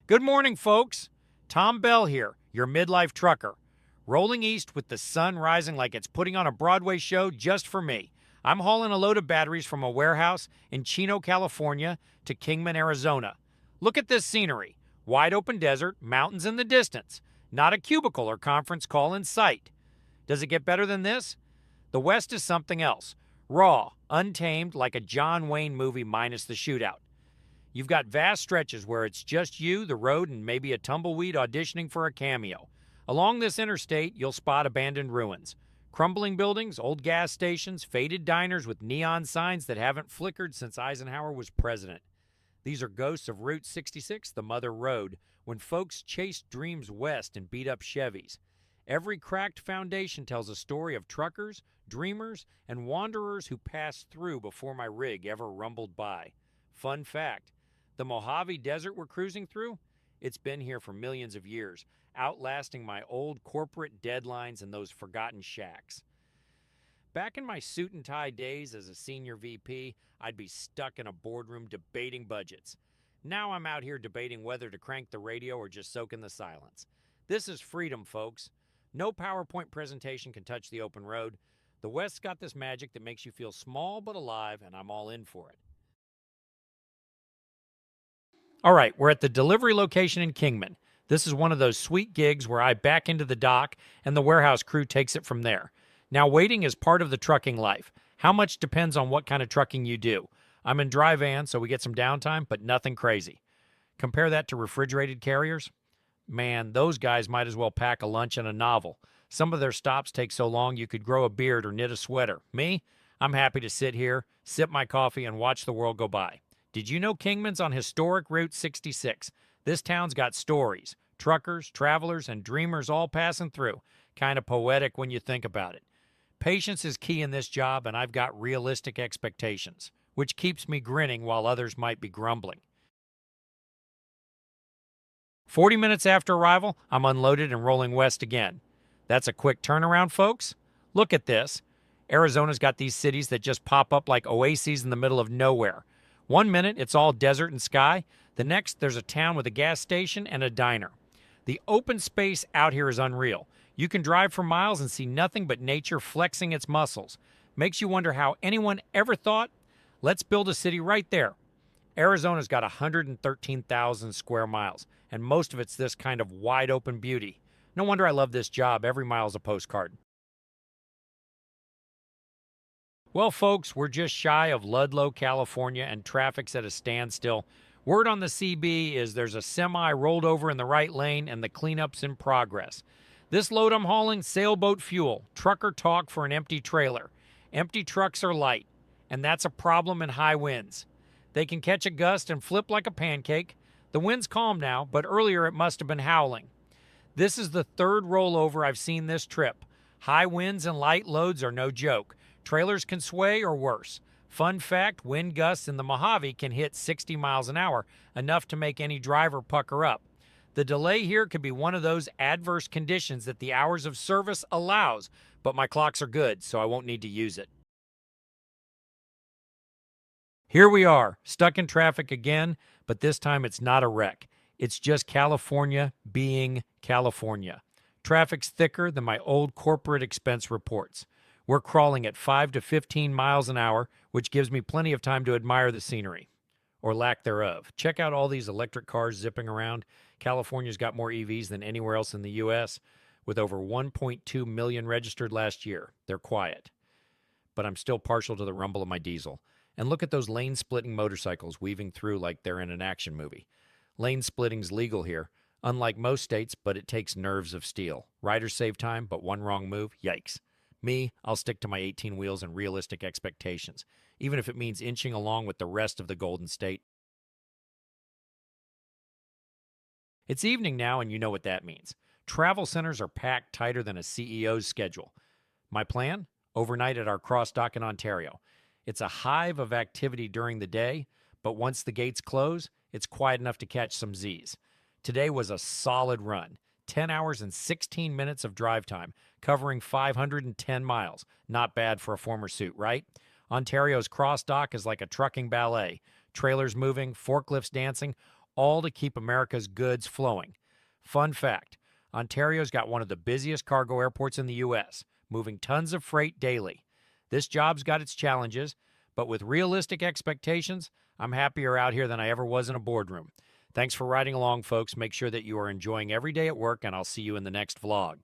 Good morning, folks. Tom Bell here, your midlife trucker, rolling east with the sun rising like it's putting on a Broadway show just for me. I'm hauling a load of batteries from a warehouse in Chino, California to Kingman, Arizona. Look at this scenery. Wide open desert, mountains in the distance. Not a cubicle or conference call in sight. Does it get better than this? The West is something else. Raw, untamed, like a John Wayne movie minus the shootout. You've got vast stretches where it's just you, the road, and maybe a tumbleweed auditioning for a cameo. Along this interstate, you'll spot abandoned ruins. Crumbling buildings, old gas stations, faded diners with neon signs that haven't flickered since Eisenhower was president. These are ghosts of Route 66, the Mother Road, when folks chased dreams west in beat-up Chevys. Every cracked foundation tells a story of truckers, dreamers, and wanderers who passed through before my rig ever rumbled by. Fun fact, the Mojave Desert we're cruising through, it's been here for millions of years, outlasting my old corporate deadlines and those forgotten shacks. Back in my suit and tie days as a senior VP, I'd be stuck in a boardroom debating budgets. Now I'm out here debating whether to crank the radio or just soak in the silence. This is freedom, folks. No PowerPoint presentation can touch the open road. The West's got this magic that makes you feel small but alive, and I'm all in for it. All right, we're at the delivery location in Kingman. This is one of those sweet gigs where I back into the dock and the warehouse crew takes it from there. Now, waiting is part of the trucking life. How much depends on what kind of trucking you do. I'm in dry van, so we get some downtime, but nothing crazy. Compare that to refrigerated carriers. Man, those guys might as well pack a lunch and a novel. Some of their stops take so long you could grow a beard or knit a sweater. Me? I'm happy to sit here, sip my coffee, and watch the world go by. Did you know Kingman's on historic Route 66? This town's got stories. Truckers, travelers, and dreamers all passing through. Kind of poetic when you think about it. Patience is key in this job, and I've got realistic expectations, which keeps me grinning while others might be grumbling. 40 minutes after arrival, I'm unloaded and rolling west again. That's a quick turnaround, folks. Look at this. Arizona's got these cities that just pop up like oases in the middle of nowhere. One minute, it's all desert and sky. The next, there's a town with a gas station and a diner. The open space out here is unreal. You can drive for miles and see nothing but nature flexing its muscles. Makes you wonder how anyone ever thought, let's build a city right there. Arizona's got 113,000 square miles, and most of it's this kind of wide open beauty. No wonder I love this job. Every mile's a postcard. Well, folks, we're just shy of Ludlow, California, and traffic's at a standstill. Word on the CB is there's a semi rolled over in the right lane and the cleanup's in progress. This load I'm hauling, sailboat fuel, trucker talk for an empty trailer. Empty trucks are light, and that's a problem in high winds. They can catch a gust and flip like a pancake. The wind's calm now, but earlier it must have been howling. This is the third rollover I've seen this trip. High winds and light loads are no joke. Trailers can sway or worse. Fun fact, wind gusts in the Mojave can hit 60 miles an hour, enough to make any driver pucker up. The delay here could be one of those adverse conditions that the hours of service allows, but my clocks are good, so I won't need to use it. Here we are, stuck in traffic again, but this time it's not a wreck. It's just California being California. Traffic's thicker than my old corporate expense reports. We're crawling at 5 to 15 miles an hour, which gives me plenty of time to admire the scenery, or lack thereof. Check out all these electric cars zipping around. California's got more EVs than anywhere else in the U.S., with over 1.2 million registered last year. They're quiet, but I'm still partial to the rumble of my diesel. And look at those lane-splitting motorcycles weaving through like they're in an action movie. Lane splitting's legal here, unlike most states, but it takes nerves of steel. Riders save time, but one wrong move, yikes. Me, I'll stick to my 18 wheels and realistic expectations, even if it means inching along with the rest of the Golden State. It's evening now, and you know what that means. Travel centers are packed tighter than a CEO's schedule. My plan? Overnight at our cross dock in Ontario. It's a hive of activity during the day, but once the gates close, it's quiet enough to catch some Z's. Today was a solid run. 10 hours and 16 minutes of drive time, covering 510 miles. Not bad for a former suit, right? Ontario's cross dock is like a trucking ballet. Trailers moving, forklifts dancing, all to keep America's goods flowing. Fun fact, Ontario's got one of the busiest cargo airports in the U.S., moving tons of freight daily. This job's got its challenges, but with realistic expectations, I'm happier out here than I ever was in a boardroom. Thanks for riding along, folks. Make sure that you are enjoying every day at work, and I'll see you in the next vlog.